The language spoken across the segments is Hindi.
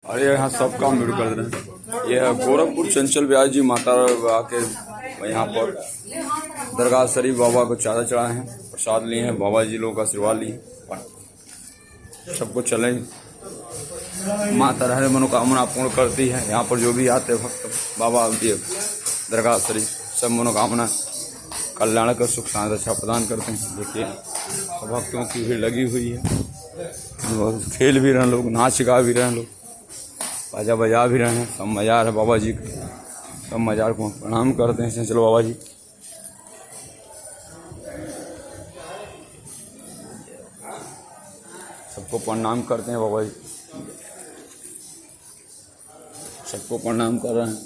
अरे यहाँ सब काम दूर कर रहे हैं। ये है गोरखपुर चंचल ब्यास जी माता आके यहाँ पर दरगाह शरीफ बाबा को चादर चढ़ाए हैं, प्रसाद लिए हैं, बाबा जी लोगों का आशीर्वाद लिए। सबको चले माता हर मनोकामना पूर्ण करती है। यहाँ पर जो भी आते भक्त बाबा ये दरगाह शरीफ सब मनोकामना कल्याण कर सुख शांति अच्छा प्रदान करते हैं। देखिए भक्तों की भीड़ लगी हुई है, खेल भी रहे हैं लोग, नाच गा भी रहे हैं लोग, बाजा बजा भी रहे हैं। सब मजार है बाबा जी का, सब मजार को प्रणाम करते हैं। चलो बाबा जी सबको प्रणाम करते हैं। बाबा जी सबको प्रणाम कर रहे हैं।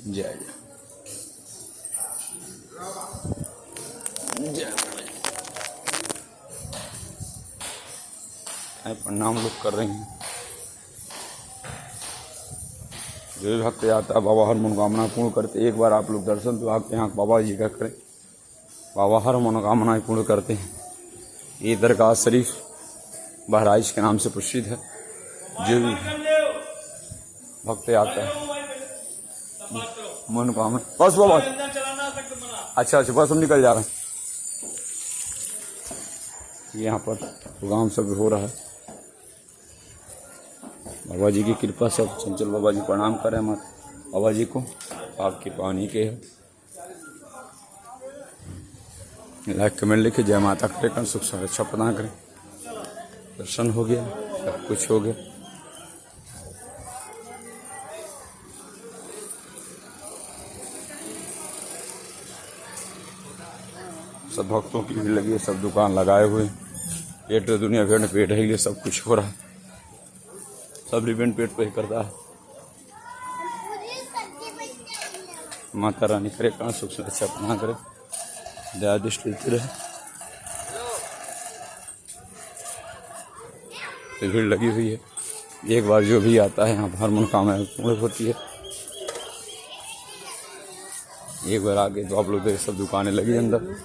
जय जय जय प्रणाम लोग कर रहे हैं। जो भी भक्त आता है बाबा हर मनोकामना पूर्ण करते। एक बार आप लोग दर्शन तो आपके यहाँ बाबा जी का करें, बाबा हर मनोकामनाएं पूर्ण करते हैं। ये दरगाह शरीफ बहराइच के नाम से प्रसिद्ध है। जो भी भक्त आता है मनोकामना बस बाबा अच्छा बस हम निकल जा रहे हैं। यहाँ पर प्रोग्राम सब हो रहा है। बाबा जी की कृपा सब चंचल बाबा जी प्रणाम करें माता बाबा जी को, आपकी पानी के है। लाइक कमेंट लिखे जय माता करे कर सुख अच्छा प्रदान करें। दर्शन हो गया, सब कुछ हो गया। सब भक्तों की भीड़ लगी है, सब दुकान लगाए हुए। पेट तो दुनिया भर में पेट है, ये सब कुछ हो रहा है। सब इवेंट पेट पे ही करता है। माता रानी करे कहाँ सुख से अच्छा प्रदान करे, दया दृष्टि रहे। तो भीड़ लगी हुई है। एक बार जो भी आता है यहाँ हर मनोकामना पूर्ण होती है। एक बार आगे तो आप लोग देख सब दुकानें लगी अंदर,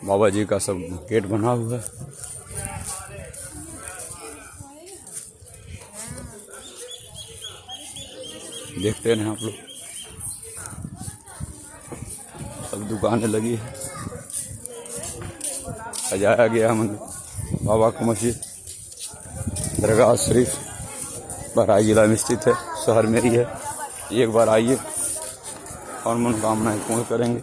बाबा जी का सब गेट बना हुआ है। देखते हैं आप लोग सब दुकानें लगी है, सजाया गया मंदिर बाबा का। मस्जिद दरगाह शरीफ बहराइच जिला में स्थित है, शहर में ही है। एक बार आइए और मनोकामनाएं पूर्ण करेंगे।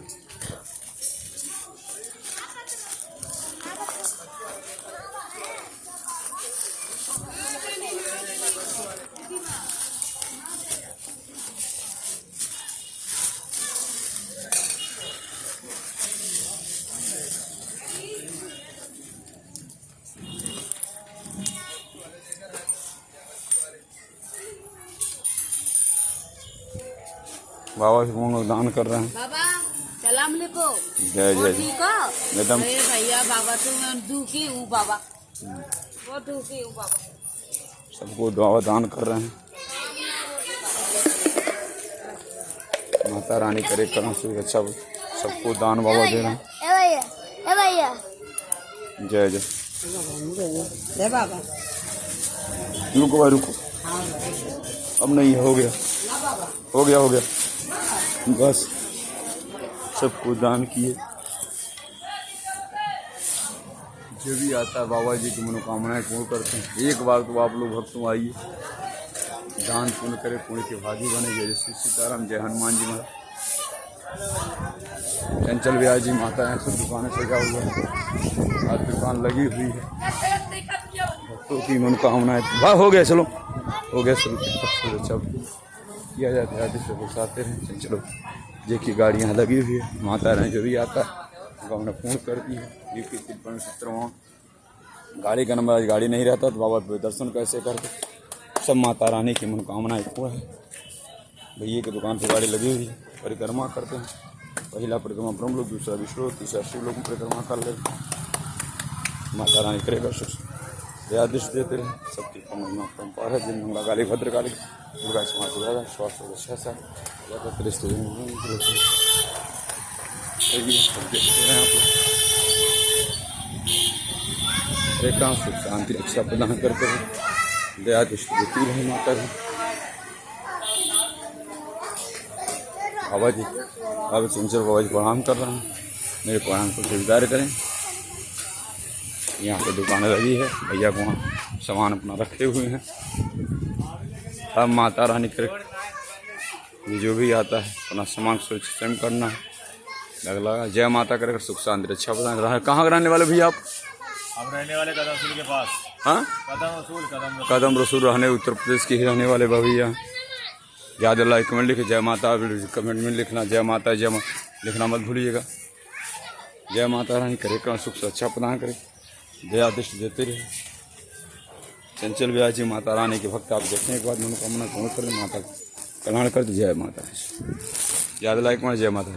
बाबा से लोग दान कर रहे हैं। बाबा सलाम लेको जय जय एकदम भैया बाबा तो मैं दुखी हूँ बाबा, बहुत दुखी हूँ बाबा। सबको बाबा दान कर रहे हैं। माता रानी करे करना से अच्छा सबको दान बाबा दे रहे हैं। जय जय जय बाबा। रुको भाई रुको, अब नहीं हो गया हो गया हो गया बस सबको दान किए। जो भी आता है बाबा जी की मनोकामनाएं पूर्ण करते हैं। एक बार तो आप लोग भक्तों आइए, दान पुण्य करे, पुण्य के भागी बने। जय श्री सीताराम, जय हनुमान जी महाराज। चंचल ब्यास जी माता है, सब दुकानें सजा हुआ है, आज दुकान लगी हुई है। भक्तों की मनोकामनाएं हो गया, चलो हो गया सब किया जाता है। आते बरसाते हैं। चलो देखिए गाड़ी यहाँ लगी हुई है। माता रानी जो भी आता है मनोकामना पूर्ण करती है। 17 गाड़ी का नंबर, आज गाड़ी नहीं रहता तो बाबा पे दर्शन कैसे करते। सब माता रानी की मनोकामनाएं पूर्ण है। भैया की दुकान पर गाड़ी लगी हुई है, परिक्रमा करते हैं। पहला परिक्रमा ब्रह्म लोग, दूसरा विष्णु, तीसरा शिव लोग परिक्रमा कर ले। माता रानी करेगा सुख दया दृष्टि देते रहे। सबकी महिमा परम्पार है। जिन मंगला काली भद्र काली दुर्गा समाज स्वास्थ्य देखते हैं आप लोग। सुख शांति रक्षा प्रदान करते हैं। दया दृष्टि देती रहे माता जी। बाबा जी अब चंचल बाबा जी प्रणाम कर रहे हैं, मेरे प्रणाम को स्वीकार करें। यहाँ पे दुकानें लगी है, भैया को वहाँ सामान अपना रखे हुए हैं। अब माता रानी करे ये जो भी आता है अपना सामान सुरक्षित स्वयं करना है। लगा जय माता करे, सुख शांति अच्छा बता रहा है। कहाँ रहने वाले भैया आप? हम रहने वाले कदम रसूल के पास। हाँ, कदम रसूल रहने उत्तर प्रदेश के ही रहने वाले भैया। याद अल्लाह कमेंट लिखे जय माता, कमेंट में लिखना जय माता जय लिखना मत भूलिएगा। जय माता रानी करे का सुख से अच्छा प्रदान करे, दया दृष्टि देते रहे। चंचल ब्याह जी माता रानी के भक्त आप देखने के बाद मनोकामना पूर्ण कर माता कल्याण कर। जय माता। याद अल्लाह कमेंट जय माता।